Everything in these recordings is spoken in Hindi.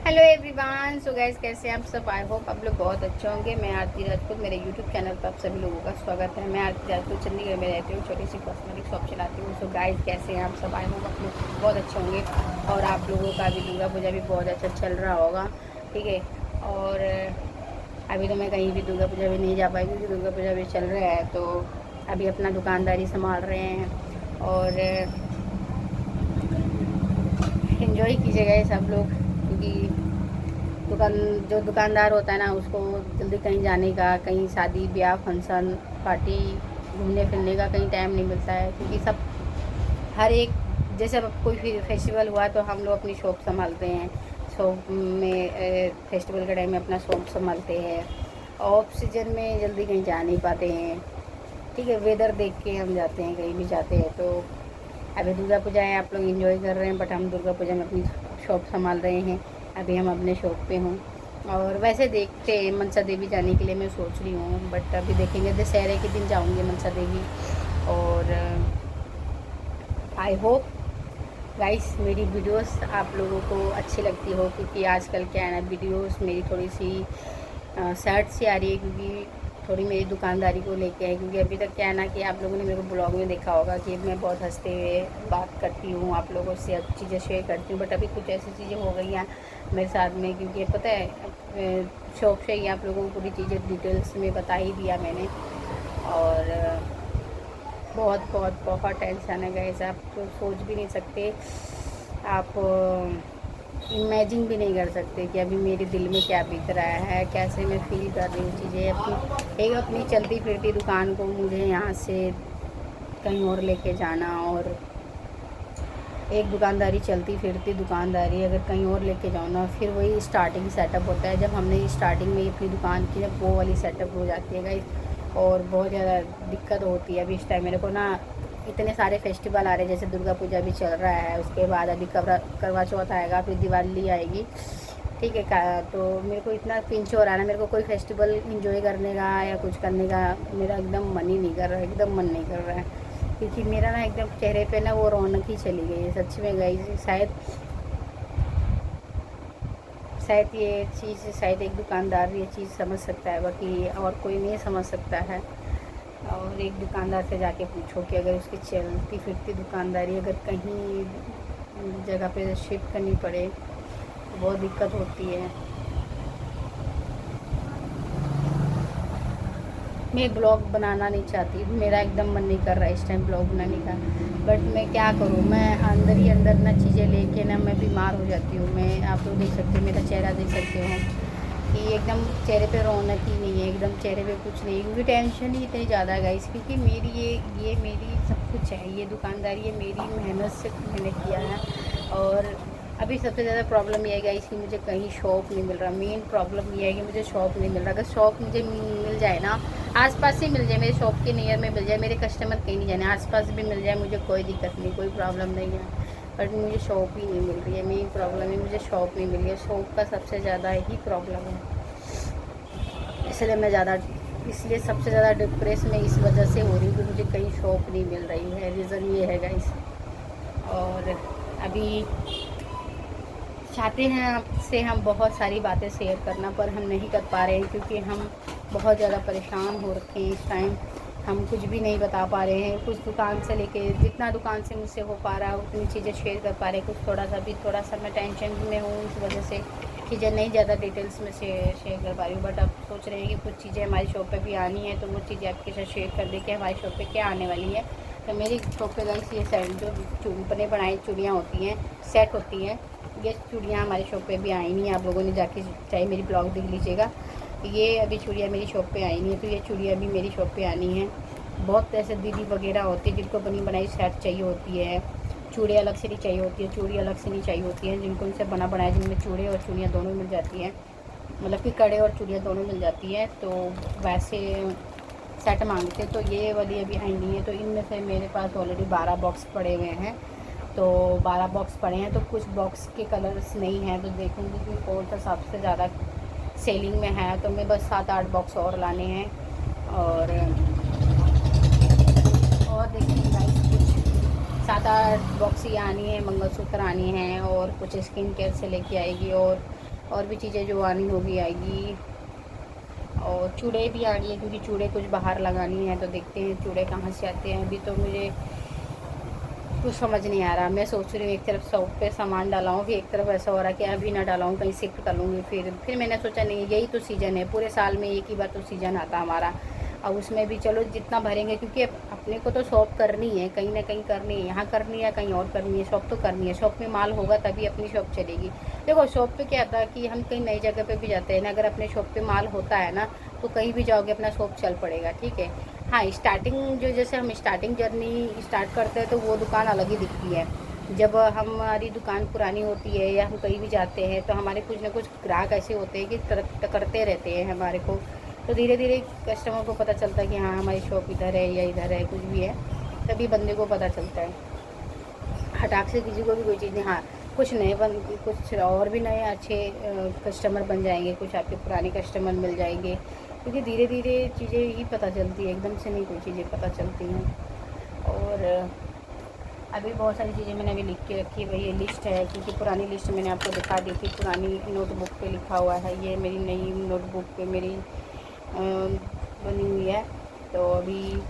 Hello everyone. सो गाइस, कैसे हैं आप सब? आई होप आप लोग बहुत अच्छे होंगे। मैं आरती राजपूत, मेरे यूट्यूब चैनल पर आप सभी लोगों का स्वागत है। मैं आरती राजपूत चंडीगढ़ में रहती हूँ, छोटी सी कॉस्मेटिक शॉप चलाती हूँ। सो गाइस, कैसे हैं आप सब? आई होप आप लोग बहुत अच्छे होंगे और आप लोगों का भी दुर्गा पूजा भी बहुत अच्छा चल रहा होगा। ठीक है। और अभी तो मैं कहीं भी दुर्गा पूजा भी नहीं जा पाई क्योंकि दुर्गा पूजा भी चल रहा है, तो अभी अपना दुकानदारी संभाल रहे हैं और इन्जॉय कीजिएगा सब लोग, क्योंकि दुकान जो दुकानदार होता है ना, उसको जल्दी कहीं जाने का, कहीं शादी ब्याह फंक्शन पार्टी घूमने फिरने का कहीं टाइम नहीं मिलता है, क्योंकि सब हर एक जैसे अब कोई फेस्टिवल हुआ तो हम लोग अपनी शॉप संभालते हैं। शॉप में फेस्टिवल के टाइम में अपना शॉप संभालते हैं। ऑफ सीजन में जल्दी कहीं जा नहीं पाते हैं। ठीक है, वेदर देख के हम जाते हैं, कहीं भी जाते हैं। तो अभी दुर्गा पूजा है, आप लोग एंजॉय कर रहे हैं, बट हम दुर्गा पूजा में अपनी शॉप संभाल रहे हैं। अभी हम अपने शॉप पे हूँ और वैसे देखते हैं मनसा देवी जाने के लिए मैं सोच रही हूँ, बट अभी देखेंगे। दशहरे के दिन जाऊँगी मनसा देवी। और आई होप गाइस मेरी वीडियोस आप लोगों को अच्छी लगती हो, क्योंकि आजकल क्या है ना, वीडियोस मेरी थोड़ी सी सैड सी आ रही है, क्योंकि थोड़ी मेरी दुकानदारी को लेके है। क्योंकि अभी तक क्या है ना कि आप लोगों ने मेरे को ब्लॉग में देखा होगा कि मैं बहुत हंसते हुए बात करती हूँ, आप लोगों से चीज़ें शेयर करती हूँ। बट अभी कुछ ऐसी चीज़ें हो गई हैं मेरे साथ में, क्योंकि पता है शौक से ही आप लोगों को पूरी चीज़ें डिटेल्स में बता ही दिया मैंने। और बहुत बहुत बहुत टेंशन है गाइस, आप तो सोच भी नहीं सकते, आप इमेजिन भी नहीं कर सकते कि अभी मेरे दिल में क्या बीत रहा है, कैसे मैं फील कर रही हूँ चीज़ें। अपनी एक अपनी चलती फिरती दुकान को मुझे यहाँ से कहीं और लेके जाना, और एक दुकानदारी चलती फिरती दुकानदारी अगर कहीं और लेके जाओ ना, फिर वही स्टार्टिंग सेटअप होता है। जब हमने स्टार्टिंग में अपनी दुकान की, जब वो वाली सेटअप हो जाती है गाइस, और बहुत ज़्यादा दिक्कत होती है। अभी इस टाइम मेरे को ना इतने सारे फेस्टिवल आ रहे हैं, जैसे दुर्गा पूजा भी चल रहा है, उसके बाद अभी करवा चौथ आएगा, फिर दिवाली आएगी। ठीक है का, तो मेरे को इतना पिंच हो रहा है ना, मेरे को कोई फेस्टिवल इंजॉय करने का या कुछ करने का मेरा एकदम मन ही नहीं कर रहा है, एकदम मन नहीं कर रहा है। क्योंकि मेरा ना एकदम चेहरे पे ना वो रौनक ही चली गई है सच में गई। शायद ये चीज़, शायद एक दुकानदार ये चीज़ समझ सकता है, बाकी और कोई नहीं समझ सकता है। और एक दुकानदार से जाके पूछो कि अगर उसकी चलती फिरती दुकानदारी अगर कहीं जगह पे शिफ्ट करनी पड़े तो बहुत दिक्कत होती है। मैं ब्लॉग बनाना नहीं चाहती, मेरा एकदम मन नहीं कर रहा है इस टाइम ब्लॉग बनाने का, बट मैं क्या करूँ, मैं अंदर ही अंदर ना चीज़ें लेके ना मैं बीमार हो जाती हूँ। मैं, आप लोग देख सकते हो, मेरा चेहरा देख सकते हो कि एकदम चेहरे पे रौनक ही नहीं है, एकदम चेहरे पे कुछ नहीं है, क्योंकि टेंशन ही इतनी ज़्यादा है गाइस। क्योंकि मेरी ये मेरी सब कुछ है, ये दुकानदारी ये मेरी मेहनत से मैंने किया है। और अभी सबसे ज़्यादा प्रॉब्लम ये है गाइस कि मुझे कहीं शॉप नहीं मिल रहा। मेन प्रॉब्लम ये है कि मुझे शॉप नहीं मिल रहा। अगर शॉप मुझे मिल जाए ना, आसपास ही मिल जाए, मेरे शॉप के नियर में मिल जाए, मेरे कस्टमर कहीं नहीं जाने, आसपास भी मिल जाए, मुझे कोई दिक्कत नहीं, कोई प्रॉब्लम नहीं है। बट मुझे शॉप ही नहीं मिल रही है, मेन प्रॉब्लम है मुझे शॉप नहीं मिल रही है। शॉप का सबसे ज़्यादा ही प्रॉब्लम है, इसलिए मैं ज़्यादा, इसलिए सबसे ज़्यादा डिप्रेस में इस वजह से हो रही हूँ कि मुझे कहीं शॉप नहीं मिल रही है। रीज़न ये है गाइस। और अभी चाहते हैं आपसे हम बहुत सारी बातें शेयर करना, पर हम नहीं कर पा रहे हैं, क्योंकि हम बहुत ज़्यादा परेशान हो रखे हैं इस टाइम। हम कुछ भी नहीं बता पा रहे हैं, कुछ दुकान से लेके जितना दुकान से मुझसे हो पा रहा है उतनी चीज़ें शेयर कर पा रहे हैं। कुछ थोड़ा सा मैं टेंशन में हूँ, इस वजह से चीज़ें नहीं ज़्यादा डिटेल्स में शेयर कर पा रही हूँ। बट अब सोच रहे हैं कि कुछ चीज़ें हमारी शॉप पे भी आनी है, तो वो चीज़ें आपके साथ शेयर कर दें कि हमारी शॉप पे क्या आने वाली है। तो मेरी शॉप पे गाइस ये सेट जो बने बनाई चूड़ियाँ होती हैं, सेट होती हैं, ये चूड़ियाँ हमारी शॉप पे भी आई नहीं है। आप लोगों ने जाके चाहे मेरी ब्लॉग देख लीजिएगा, ये अभी चूड़ियाँ मेरी शॉप पे आई नहीं है, तो ये चूड़ियाँ भी मेरी शॉप पे आनी है। बहुत ऐसे दीदी वगैरह होती है जिनको बनी बनाई सेट चाहिए होती है, चूड़ियाँ अलग से नहीं चाहिए होती है, चूड़ी अलग से नहीं चाहिए होती है, जिनको इनसे बना बनाया, जिनमें चूड़े और चूड़ियाँ दोनों मिल जाती हैं, मतलब कि कड़े और चूड़ियाँ दोनों मिल जाती हैं, तो वैसे सेट मांगते। तो ये वाली अभी आई नहीं है, तो इनमें से मेरे पास ऑलरेडी 12 बॉक्स पड़े हुए हैं। तो 12 बॉक्स पड़े हैं, तो कुछ बॉक्स के कलर्स नहीं हैं, तो देखूँगी कि कौन सा सबसे ज़्यादा सेलिंग में है। तो मैं बस 7-8 बॉक्स और लाने हैं। और देखिए गाइस, कुछ 7-8 बॉक्स ही आनी है, मंगलसूत्र आनी है, और कुछ स्किन केयर से लेके आएगी, और और भी चीज़ें जो आनी होगी आएगी। और चूड़े भी आ रही है क्योंकि चूड़े कुछ बाहर लगानी है, तो देखते हैं चूड़े कहाँ से आते हैं। अभी तो मुझे कुछ समझ नहीं आ रहा। मैं सोच रही हूँ एक तरफ शॉप पे सामान डाला हूँ, फिर एक तरफ ऐसा हो रहा है कि अभी ना डाला हूँ, कहीं शिफ्ट कर लूँगी। फिर मैंने सोचा नहीं, यही तो सीज़न है, पूरे साल में एक ही बार तो सीज़न आता हमारा। अब उसमें भी चलो जितना भरेंगे, क्योंकि अपने को तो शॉप करनी है, कहीं ना कहीं करनी है, यहाँ करनी है कहीं और करनी है, शॉप तो करनी है। शॉप में माल होगा तभी अपनी शॉप चलेगी। देखो शॉप पे क्या था कि हम कहीं नई जगह पे भी जाते हैं ना, अगर अपने शॉप पे माल होता है ना, तो कहीं भी जाओगे अपना शॉप चल पड़ेगा, ठीक है। हाँ, स्टार्टिंग जो जैसे हम स्टार्टिंग जर्नी स्टार्ट करते हैं तो वो दुकान अलग ही दिखती है। जब हमारी दुकान पुरानी होती है या हम कहीं भी जाते हैं तो हमारे कुछ ना कुछ ग्राहक ऐसे होते हैं कि टकरते रहते हैं हमारे को। तो धीरे धीरे कस्टमर को पता चलता है कि हाँ हमारी शॉप इधर है या इधर है, कुछ भी है, तभी बंदे को पता चलता है। हटाक से किसी को भी कोई चीज़ नहीं। हाँ, कुछ नए कुछ और भी नए अच्छे कस्टमर बन जाएंगे, कुछ आपके पुराने कस्टमर मिल जाएंगे, क्योंकि धीरे धीरे चीज़ें ही पता चलती है, एकदम से नहीं कोई चीज़ें पता चलती हैं। और अभी बहुत सारी चीज़ें मैंने अभी लिख के रखी है। भाई ये लिस्ट है, क्योंकि पुरानी लिस्ट मैंने आपको दिखा दी थी, पुरानी नोटबुक पे लिखा हुआ है। ये मेरी नई नोटबुक पे मेरी बनी हुई है। तो अभी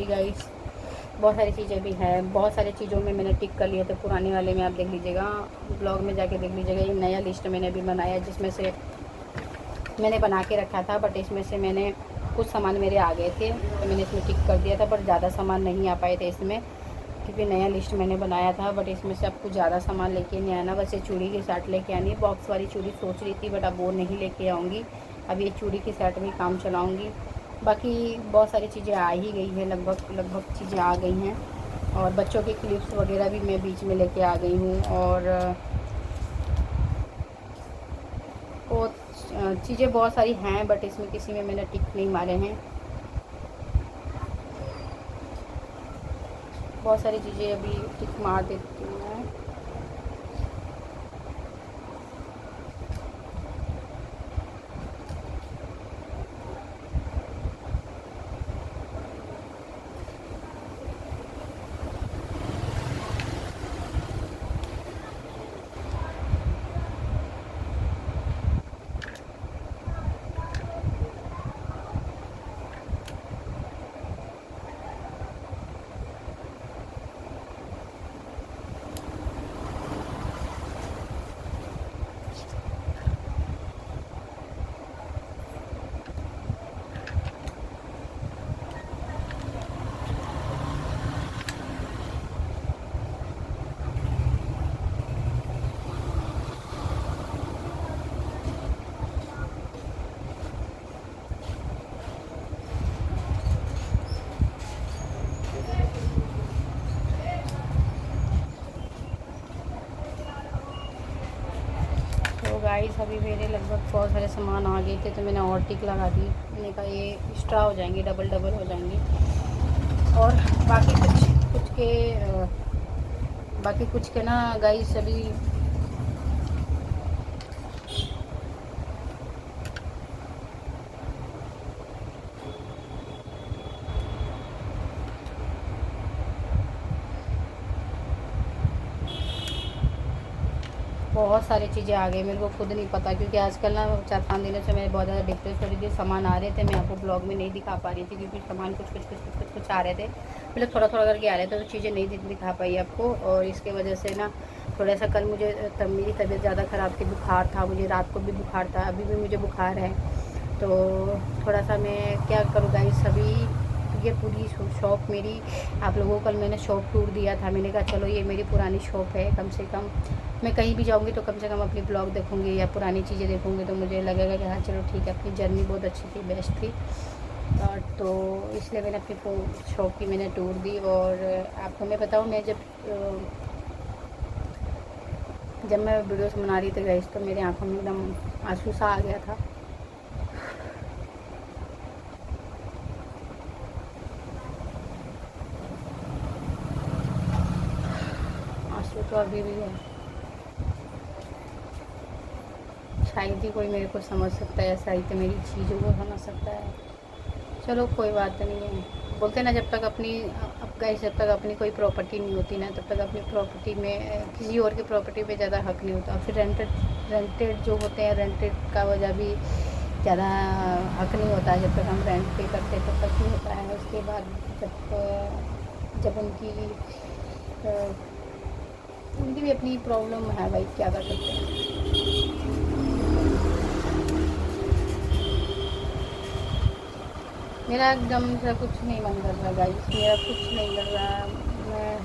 गाइस बहुत सारी चीज़ें भी हैं, बहुत सारी चीज़ों में मैंने टिक कर लिए थे। पुराने वाले में आप देख लीजिएगा, ब्लॉग में जाके देख लीजिएगा। ये नया लिस्ट मैंने अभी बनाया, जिसमें से मैंने बना के रखा था, बट इसमें से मैंने कुछ सामान मेरे आ गए थे तो मैंने इसमें टिक कर दिया था, पर ज़्यादा सामान नहीं आ पाए थे इसमें, क्योंकि नया लिस्ट मैंने बनाया था। बट इसमें से अब कुछ ज़्यादा सामान लेके नहीं आना, बस ये चूड़ी की सेट लेके आनी है। बॉक्स वाली चूड़ी सोच रही थी, बट अब वो नहीं लेके आऊँगी, अब ये चूड़ी की सेट में काम चलाऊँगी। बाकी बहुत सारी चीज़ें आ ही गई हैं, लगभग चीज़ें आ गई हैं। और बच्चों के क्लिप्स वगैरह भी मैं बीच में लेके आ गई हूँ। और बहुत चीज़ें बहुत सारी हैं, बट इसमें किसी में मैंने टिक नहीं मारे हैं। बहुत सारी चीज़ें अभी टिक मार देती हूँ मैं। तो गाइस अभी मेरे लगभग बहुत सारे सामान आ गए थे, तो मैंने और टिक लगा दी। मैंने कहा ये एक्स्ट्रा हो जाएंगे, डबल डबल हो जाएंगे। और बाकी कुछ के ना गाइस अभी बहुत सारी चीज़ें आ गई, मेरे को खुद नहीं पता, क्योंकि आजकल ना 4-5 दिनों से मैं बहुत ज़्यादा डिप्रेस हो रही थी। सामान आ रहे थे, मैं आपको ब्लॉग में नहीं दिखा पा रही थी, क्योंकि सामान कुछ आ रहे थे, मतलब थोड़ा थोड़ा करके आ रहे थे, तो चीज़ें नहीं दिखा पाई आपको। और इसके वजह से ना थोड़ा सा कल मुझे मेरी तबीयत ज़्यादा ख़राब थी, बुखार था मुझे, रात को भी बुखार था, अभी भी मुझे बुखार है। तो थोड़ा सा मैं क्या करूँ गाइस, अभी ये पूरी शॉप मेरी, आप लोगों को कल मैंने शॉप टूर दिया था, मैंने कहा चलो ये मेरी पुरानी शॉप है, कम से कम मैं कहीं भी जाऊँगी तो कम से कम अपनी ब्लॉग देखूँगी या पुरानी चीज़ें देखूँगी, तो मुझे लगेगा कि हाँ चलो ठीक है, अपनी जर्नी बहुत अच्छी थी, बेस्ट थी। तो इसलिए मैंने अपनी शॉप की मैंने टूर दी। और आपको मैं बताऊँ, मैं जब मैं वीडियोस बना रही थी गाइस, तो मेरी आंखों में एकदम आंसू सा आ गया था। आंसू तो अभी भी है, शायद ही कोई मेरे को समझ सकता है, शायद ही मेरी चीज़ों को समझ सकता है। चलो कोई बात नहीं है, बोलते ना जब तक गाइस जब तक अपनी कोई प्रॉपर्टी नहीं होती ना, तब तक अपनी प्रॉपर्टी में किसी और की प्रॉपर्टी पे ज़्यादा हक नहीं होता। फिर रेंटेड जो होते हैं, रेंटेड का वजह भी ज़्यादा हक नहीं होता। जब तक हम रेंट पे करते तब तक नहीं होता है। उसके बाद जब उनकी भी अपनी प्रॉब्लम है भाई, क्या कर सकते हैं। मेरा एकदम से कुछ नहीं मन कर रहा गाइस, मेरा कुछ नहीं कर रहा। मैं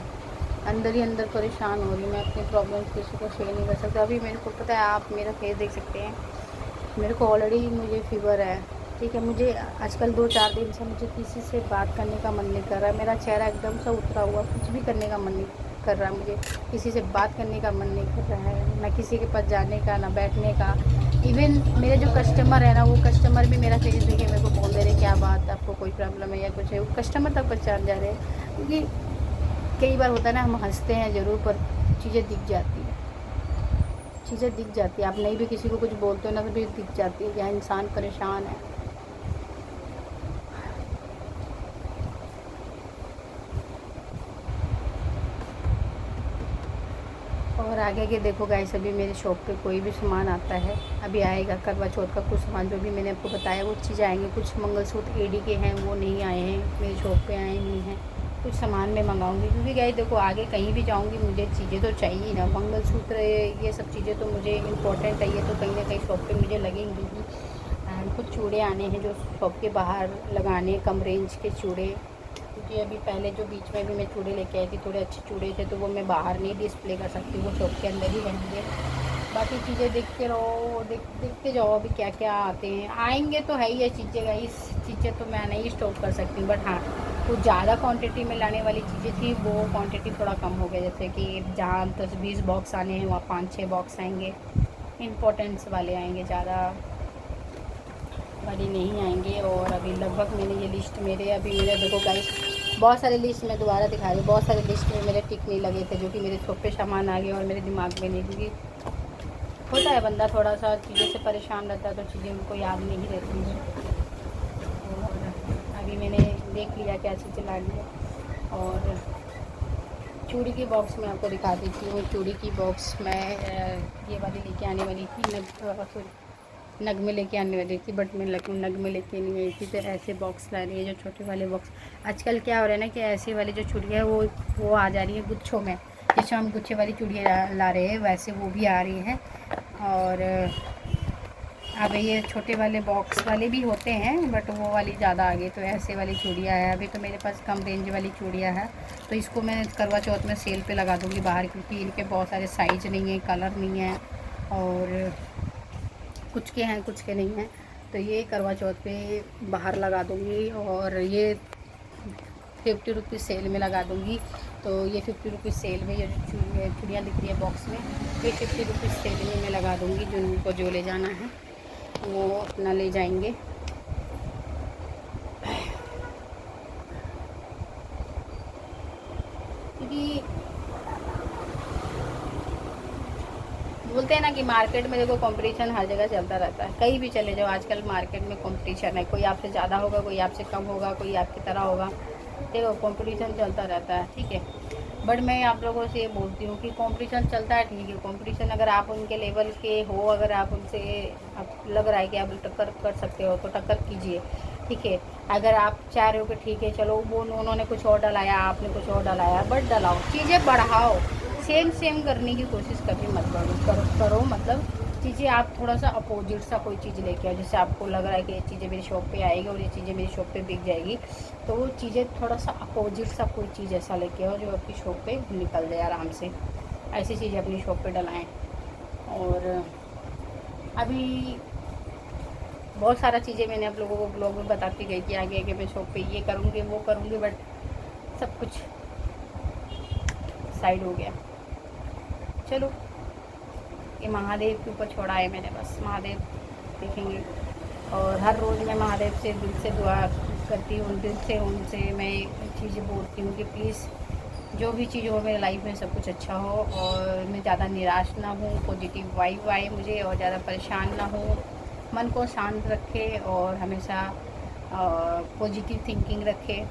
अंदर ही अंदर परेशान हो रही हूँ। मैं अपनी प्रॉब्लम्स किसी को शेयर नहीं कर सकता। अभी मेरे को पता है, आप मेरा फेस देख सकते हैं, मेरे को ऑलरेडी मुझे फ़ीवर है, ठीक है। मुझे आजकल 2-4 दिन से मुझे किसी से बात करने का मन नहीं कर रहा है। मेरा चेहरा एकदम से उतरा हुआ, कुछ भी करने का मन नहीं कर रहा। मुझे किसी से बात करने का मन नहीं कर रहा है, ना किसी के पास जाने का, ना बैठने का। इवन मेरे जो कस्टमर है ना, वो कस्टमर भी मेरा फेस देखे मेरे को बोल दे रहे क्या बात है, आपको कोई प्रॉब्लम है या कुछ है। वो कस्टमर तक पहचान जा रहे हैं। क्योंकि कई बार होता है ना, हम हंसते हैं ज़रूर, पर चीज़ें दिख जाती हैं, चीज़ें दिख जाती है। आप नहीं भी किसी को कुछ बोलते हो ना, तो भी दिख जाती है कि हाँ इंसान परेशान है। और आगे के देखो गाइस, अभी मेरे शॉप पे कोई भी सामान आता है, अभी आएगा करवा चौथ का कुछ सामान, जो भी मैंने आपको बताया वो चीज़ें आएंगी। कुछ मंगलसूत्र एडी के हैं, वो नहीं आए हैं, मेरे शॉप पे आए नहीं हैं। कुछ सामान मैं मंगाऊंगी, क्योंकि गाइस देखो आगे कहीं भी जाऊंगी मुझे चीज़ें तो चाहिए ना। मंगलसूत्र ये सब चीज़ें तो मुझे इम्पोर्टेंट है, ये तो कहीं ना कहीं शॉप पे मुझे लगेंगी ही। एंड कुछ चूड़े आने हैं जो शॉप के बाहर लगाने, कम रेंज के चूड़े। क्योंकि अभी पहले जो बीच में भी मैं चूड़े लेके आई थी, थोड़े अच्छे चूड़े थे, तो वो मैं बाहर नहीं डिस्प्ले कर सकती, वो शॉप के अंदर ही रहेंगे। बाकी चीज़ें देखते रहो, देखते जाओ अभी क्या क्या आते हैं। आएंगे तो है ही ये चीज़ें का, इस चीज़ें तो मैं नहीं स्टॉक कर सकती। बट हाँ, कुछ ज़्यादा क्वांटिटी में लाने वाली चीज़ें थी, वो क्वांटिटी थोड़ा कम हो गया। जैसे कि जहाँ 10-20 बॉक्स आने हैं, वहाँ 5-6 बॉक्स आएंगे। इम्पोर्टेंस वाले आएंगे, ज़्यादा वाली नहीं आएंगे। और अभी लगभग मैंने ये लिस्ट मेरे देखो गाइस, बहुत सारे लिस्ट मैं दोबारा दिखा रही हूँ। बहुत सारे लिस्ट में मेरे टिक नहीं लगे थे, जो कि मेरे शॉप पे सामान आ गए और मेरे दिमाग में नहीं। क्योंकि होता है बंदा थोड़ा सा चीज़ों से परेशान रहता है, तो चीज़ें उनको याद नहीं रहती हैं। और अभी मैंने देख लिया क्या चीज़ें लानी है। और चूड़ी की बॉक्स मैं आपको दिखा देती हूँ। चूड़ी की बॉक्स मैं ये वाली लेके आने वाली थी, नग में लेके आने वाली थी, बट मैं नग में लेके नहीं आई थी। तो ऐसे बॉक्स ला रही है, जो छोटे वाले बॉक्स। आजकल क्या हो रहा है ना, कि ऐसे वाली जो चूड़ियाँ है वो आ जा रही है गुच्छों में। जैसे हम गुच्छे वाली चूड़ियाँ ला रहे हैं, वैसे वो भी आ रही हैं। और अब ये छोटे वाले बॉक्स वाले भी होते हैं, बट वो वाली ज़्यादा आ गई। तो ऐसे वाली चूड़ियाँ है। अभी तो मेरे पास कम रेंज वाली चूड़ियाँ है, तो इसको मैं करवा चौथ में सेल पे लगा दूँगी बाहर, क्योंकि इनके बहुत सारे साइज नहीं है, कलर नहीं है, और कुछ के हैं कुछ के नहीं हैं। तो ये करवा चौथ पे बाहर लगा दूँगी, और ये 50 रुपीज़ सेल में लगा दूँगी। तो ये 50 रुपीज़ सेल में, ये जो चूड़ियाँ दिख रही है बॉक्स में, ये 50 रुपीज़ सेल में मैं लगा दूँगी। जिनको जो ले जाना है वो अपना ले जाएंगे। क्योंकि बोलते हैं ना कि मार्केट में देखो कंपटीशन हर जगह चलता रहता है, कहीं भी चले जाओ आजकल मार्केट में कंपटीशन है। कोई आपसे ज़्यादा होगा, कोई आपसे कम होगा, कोई आपकी तरह होगा। देखो कंपटीशन चलता रहता है, ठीक है। बट मैं आप लोगों से ये बोलती हूँ कि कंपटीशन चलता है, ठीक है। कंपटीशन अगर आप उनके लेवल के हो, अगर आप उनसे आप लग रहा है कि आप टक्कर कर सकते हो, तो टक्कर कीजिए, ठीक है। अगर आप चाह रहे हो कि ठीक है चलो वो उन्होंने कुछ और डलाया, आपने कुछ और डलाया, बट डलाओ, चीज़ें बढ़ाओ। सेम करने की कोशिश कभी मत करो। मतलब चीज़ें आप थोड़ा सा अपोजिट सा कोई चीज़ लेके आओ। जैसे आपको लग रहा है कि ये चीज़ें मेरी शॉप पे आएगी और ये चीज़ें मेरी शॉप पे बिक जाएगी, तो वो चीज़ें थोड़ा सा अपोजिट सा कोई चीज़ ऐसा लेके आओ जो आपकी शॉप पे निकल जाए आराम से। ऐसी चीज़ें अपनी शॉप पे डलाएँ। और अभी बहुत सारा चीज़ें मैंने आप लोगों को ब्लॉग में बताती गई कि आगे आगे मैं शॉप पे ये करूँगी वो करूँगी, बट सब कुछ साइड हो गया। चलो, ये महादेव के ऊपर छोड़ा है मैंने, बस महादेव देखेंगे। और हर रोज़ मैं महादेव से दिल से दुआ करती हूँ, दिल से उनसे मैं चीज़ें बोलती हूँ कि प्लीज़ जो भी चीज़ हो मेरे लाइफ में सब कुछ अच्छा हो, और मैं ज़्यादा निराश ना हूँ, पॉजिटिव वाइब आए मुझे, और ज़्यादा परेशान ना हूँ। मन को शांत रखे और हमेशा पॉजिटिव थिंकिंग रखे।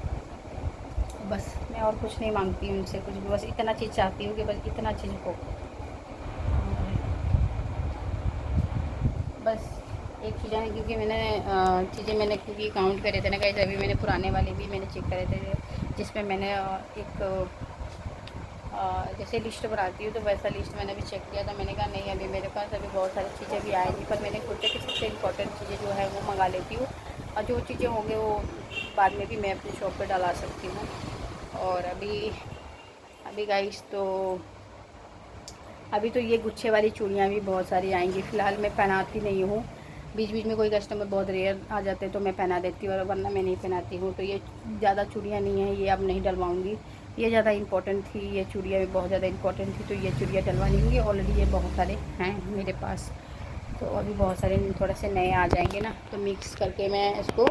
बस मैं और कुछ नहीं मांगती उनसे कुछ भी, बस इतना चीज़ चाहती हूँ कि बस इतना चीज़ हो। बस एक चीज़ है, क्योंकि मैंने चीज़ें मैंने क्योंकि काउंट करे थे ना गाइस, अभी मैंने पुराने वाले भी मैंने चेक करे थे, जिसमें मैंने एक जैसे लिस्ट बनाती हूँ तो वैसा लिस्ट मैंने भी चेक किया था। मैंने कहा नहीं, अभी मेरे पास अभी बहुत सारी चीज़ें भी आएंगी, पर मैंने सोचा कि सबसे इम्पोर्टेंट चीज़ें जो है वो मंगा लेती हूँ, और जो चीज़ें होंगी वो बाद में भी मैं अपनी शॉप पर डला सकती हूँ। और अभी अभी गाइस तो अभी तो ये गुच्छे वाली चूड़ियाँ भी बहुत सारी आएंगी। फ़िलहाल मैं पहनाती नहीं हूँ, बीच बीच में कोई कस्टमर बहुत रेयर आ जाते हैं तो मैं पहना देती हूँ, और वरना मैं नहीं पहनाती हूँ। तो ये ज़्यादा चूड़ियाँ नहीं हैं, ये अब नहीं डलवाऊँगी। ये ज़्यादा इंपॉर्टेंट थी, ये चूड़ियाँ भी बहुत ज़्यादा इंपॉर्टेंट थी, तो ये चूड़ियाँ डलवा लेंगी। ऑलरेडी ये बहुत सारे हैं मेरे पास, तो अभी बहुत सारे थोड़े से नए आ जाएंगे ना, तो मिक्स करके मैं इसको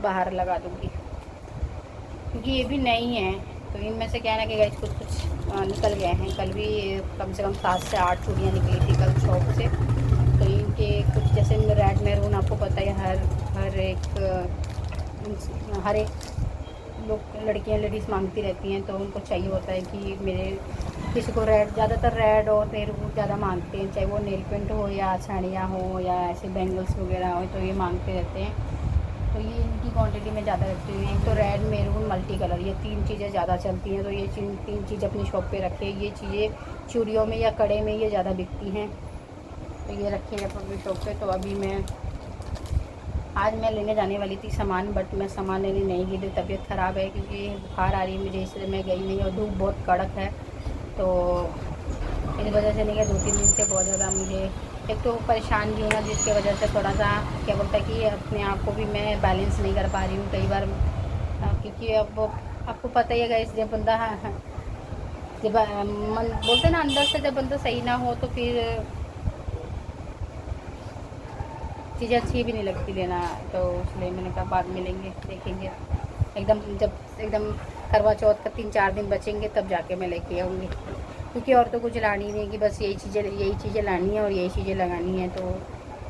बाहर लगा दूँगी, क्योंकि ये भी नई है। तो इनमें से क्या है ना कि गाइस कुछ कुछ निकल गए हैं। कल भी कम से कम 7 से 8 चूड़ियाँ निकली थी कल शॉप से। तो इनके कुछ जैसे रेड मैरून, आपको पता है हर एक लोग लड़कियां लेडीज़ मांगती रहती हैं, तो उनको चाहिए होता है कि मेरे किसी को रेड, ज़्यादातर रेड और मैरून ज़्यादा मांगते हैं, चाहे वो नेल पेंट हो या साड़ियाँ हो या ऐसे बैंगल्स वगैरह हो, तो ये मांगते रहते हैं। तो ये इनकी क्वांटिटी में ज़्यादा रखती हुई हैं। तो रेड मैरून मल्टी कलर, ये 3 चीज़ें ज़्यादा चलती हैं, तो ये 3 चीज़ अपनी शॉप पे रखे। ये चीज़ें चूड़ियों में या कड़े में ये ज़्यादा बिकती हैं, तो ये रखे अपनी शॉप पे। तो अभी आज मैं लेने जाने वाली थी सामान, बट मैं सामान लेने नहीं गई, तबीयत ख़राब है क्योंकि बुखार आ रही है मुझे, इसलिए मैं गई नहीं, और धूप बहुत कड़क है, तो इस वजह से नहीं गई। 2-3 दिन से बहुत ज़्यादा मुझे एक तो परेशान भी हूँ ना, जिसकी वजह से थोड़ा सा क्या बोलता है कि अपने आप को भी मैं बैलेंस नहीं कर पा रही हूँ कई बार, क्योंकि अब आपको पता ही है गाइस, जब बंदा जब मन बोलते हैं ना, अंदर से जब बंदा सही ना हो तो फिर चीज़ें अच्छी भी नहीं लगती लेना। तो इसलिए मैंने कहा बाद में लेंगे, देखेंगे एकदम जब एकदम करवा चौथ का 3-4 दिन बचेंगे तब जाके मैं लेके आऊँगी, क्योंकि और तो कुछ लानी नहीं, कि बस यही चीज़ें लानी है और यही चीज़ें लगानी है, तो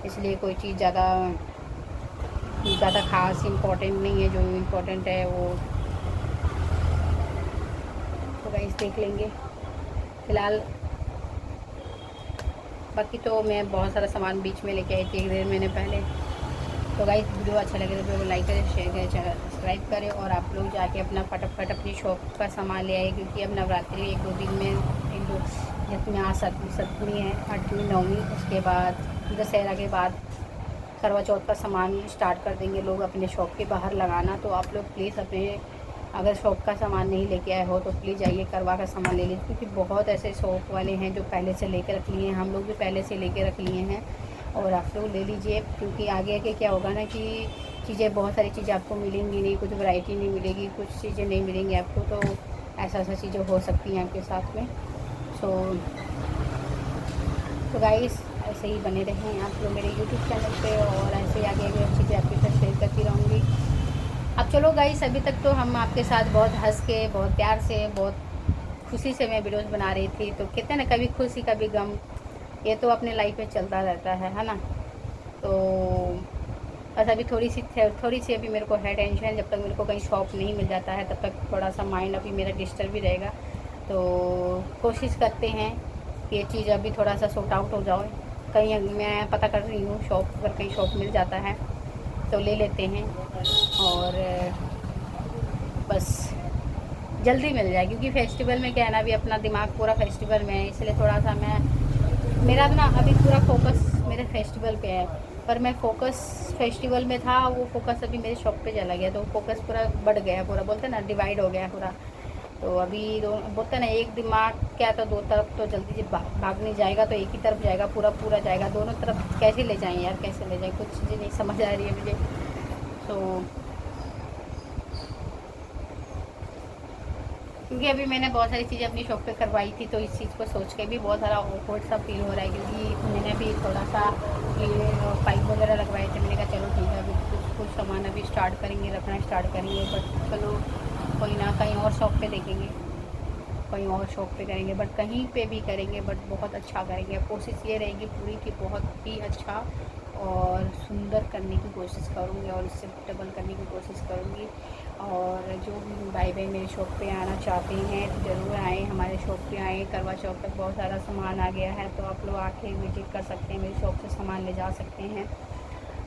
इसलिए कोई चीज़ ज़्यादा ख़ास इम्पोर्टेंट नहीं है। जो इम्पोर्टेंट है वो तो गाइस देख लेंगे फ़िलहाल। बाकी तो मैं बहुत सारा सामान बीच में लेके आई थी 1 दिन महीने पहले। तो गाइस वीडियो अच्छा लगे तो वीडियो को लाइक करें, शेयर करें, चैनल सब्सक्राइब करें, और आप लोग जाके अपना फटाफट अपनी शॉप का सामान ले आए, क्योंकि अब नवरात्रि 1-2 दिन में, 1-2 जितनी आज सप्तमी है, 8वीं 9वीं, उसके बाद दशहरा के बाद करवा चौथ का सामान स्टार्ट कर देंगे लोग अपने शॉप के बाहर लगाना। तो आप लोग प्लीज़ अपने अगर शॉप का सामान नहीं लेके आए हो तो प्लीज़ आइए, करवा का सामान ले लीजिए, क्योंकि बहुत ऐसे शॉप वाले हैं जो पहले से लेकर रख लिए हैं, हम लोग भी पहले से लेके रख लिए हैं, और आप लोग ले लीजिए, क्योंकि आगे आगे क्या होगा ना कि चीज़ें, बहुत सारी चीज़ें आपको मिलेंगी नहीं, कुछ वैरायटी नहीं मिलेगी, कुछ चीज़ें नहीं मिलेंगी आपको, तो ऐसा चीज़ें हो सकती हैं आपके साथ में। तो गाइस ऐसे ही बने रहें आप लोग मेरे यूट्यूब चैनल पे, और ऐसे आगे आगे चीज़ें आपके साथ शेयर करती रहूँगी। अब चलो गाइस, अभी तक तो हम आपके साथ बहुत हंस के, बहुत प्यार से, बहुत खुशी से मैं वीडियोस बना रही थी। तो कहते हैं ना, कभी खुशी कभी गम, ये तो अपने लाइफ में चलता रहता है ना। तो बस अभी थोड़ी सी अभी मेरे को है टेंशन, जब तक मेरे को कहीं शॉप नहीं मिल जाता है तब तक थोड़ा सा माइंड अभी मेरा डिस्टर्ब ही रहेगा। तो कोशिश करते हैं कि ये चीज़ अभी थोड़ा सा सॉर्ट आउट हो जाए। कहीं मैं पता कर रही हूँ शॉप, अगर कहीं शॉप मिल जाता है तो ले लेते हैं, और बस जल्दी मिल जाए, क्योंकि फेस्टिवल में क्या है ना, अभी अपना दिमाग पूरा फेस्टिवल में है, इसलिए थोड़ा सा मेरा ना अभी पूरा फोकस मेरे फेस्टिवल पे है। पर मैं फोकस फेस्टिवल में था, वो फोकस अभी मेरे शॉप पे चला गया, तो फोकस पूरा बढ़ गया, पूरा बोलते हैं ना डिवाइड हो गया पूरा। तो अभी बोलते हैं ना, एक दिमाग क्या तो 2 तरफ तो जल्दी से भाग नहीं जाएगा, तो एक ही तरफ जाएगा, पूरा जाएगा, दोनों तरफ कैसे ले जाएँ यार, कैसे ले जाएँ, कुछ चीज़ें नहीं समझ आ रही है मुझे। तो क्योंकि अभी मैंने बहुत सारी चीज़ें अपनी शॉप पे करवाई थी, तो इस चीज़ को सोच के भी बहुत सारा ऑकवर्ड सा फील हो रहा है, क्योंकि मैंने भी थोड़ा सा ये पाइप वगैरह लगवाए थे। मैंने कहा चलो ठीक है, अभी कुछ सामान अभी स्टार्ट करेंगे, रखना स्टार्ट करेंगे, बट चलो कोई ना, कहीं और शॉप पे देखेंगे, कहीं और शॉप पे करेंगे, बट कहीं पे भी करेंगे, बट बहुत अच्छा करेंगे। कोशिश ये रहेगी पूरी कि बहुत ही अच्छा और सुंदर करने की कोशिश करूँगी, और इससे डबल करने की कोशिश करूँगी। और जो भी भाई बहन मेरे शॉप पे आना चाहते हैं तो ज़रूर आएँ, हमारे शॉप पे आएँ। करवा चौथ तक बहुत सारा सामान आ गया है, तो आप लोग आके विज़िट कर सकते हैं, मेरी शॉप से सामान ले जा सकते हैं।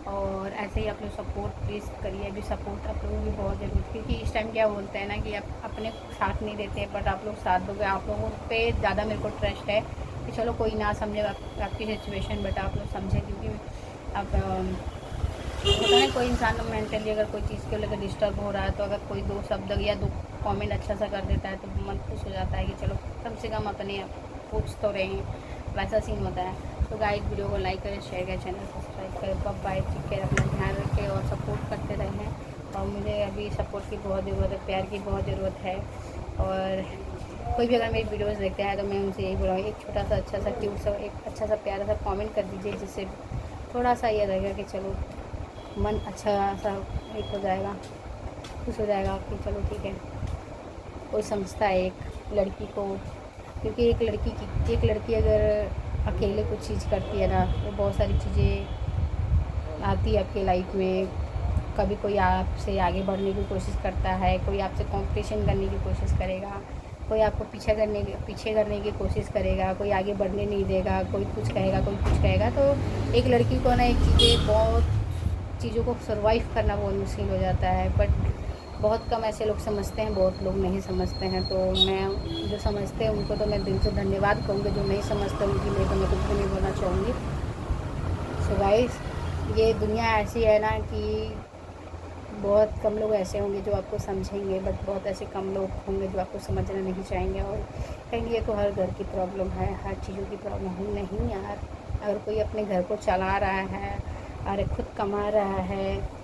और ऐसे ही आप लोग सपोर्ट प्लीज़ करिए, अभी सपोर्ट आप लोगों की बहुत ज़रूरत है, क्योंकि इस टाइम क्या बोलते हैं ना कि आप अपने साथ नहीं देते, बट आप लोग साथ दोगे। आप लोगों पे ज़्यादा मेरे को ट्रस्ट है कि चलो कोई ना समझे आपकी सिचुएशन, बट आप लोग समझें, क्योंकि आप होता है कोई इंसान मेंटली अगर कोई चीज़ को लेकर डिस्टर्ब हो रहा है, तो अगर कोई दो शब्द या दो कमेंट अच्छा सा कर देता है तो मन खुश हो जाता है कि चलो कम से कम अपने पूछ तो रहे हैं, वैसा सीन होता है। तो गाइस वीडियो को लाइक करें, शेयर करें, चैनल सब्सक्राइब करें। बाय बाय, टेक केयर, अपना ध्यान रखें और सपोर्ट करते रहें। और मुझे अभी सपोर्ट की बहुत ज़रूरत है, प्यार की बहुत ज़रूरत है। और कोई भी अगर मेरी वीडियोस देखते हैं तो मैं उनसे यही बोलूँगी, एक छोटा सा अच्छा सा क्यूट सा एक अच्छा सा प्यारा सा कमेंट कर दीजिए, जिससे थोड़ा सा ये रहेगा कि चलो मन अच्छा सा एक हो जाएगा, खुश हो जाएगा कि चलो ठीक है, कोई समझता है एक लड़की को। क्योंकि एक लड़की अगर अकेले कुछ चीज़ करती है ना, तो बहुत सारी चीज़ें आती है आपकी लाइफ में। कभी कोई आपसे आगे बढ़ने की कोशिश करता है, कोई आपसे कंपटीशन करने की कोशिश करेगा, कोई आपको पीछे करने की कोशिश करेगा, कोई आगे बढ़ने नहीं देगा, कोई कुछ कहेगा, कोई कुछ कहेगा। तो एक लड़की को ना एक चीज़ों को सर्वाइव करना बहुत मुश्किल हो जाता है, बट बहुत कम ऐसे लोग समझते हैं, बहुत लोग नहीं समझते हैं। तो मैं जो समझते हैं उनको तो मैं दिल से धन्यवाद कहूँगी, जो नहीं समझते उनके लिए तो मैं कुछ भी नहीं बोलना चाहूँगी। सो गाइस, ये दुनिया ऐसी है ना कि बहुत कम लोग ऐसे होंगे जो आपको समझेंगे, बट बहुत ऐसे कम लोग होंगे जो आपको समझना नहीं चाहेंगे। और कहेंगे ये तो हर घर की प्रॉब्लम है, हर चीज़ों की प्रॉब्लम है। नहीं यार, अगर कोई अपने घर को चला रहा है और खुद कमा रहा है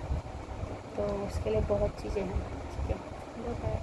तो उसके लिए बहुत चीज़ें हैं। ठीक है, बाय।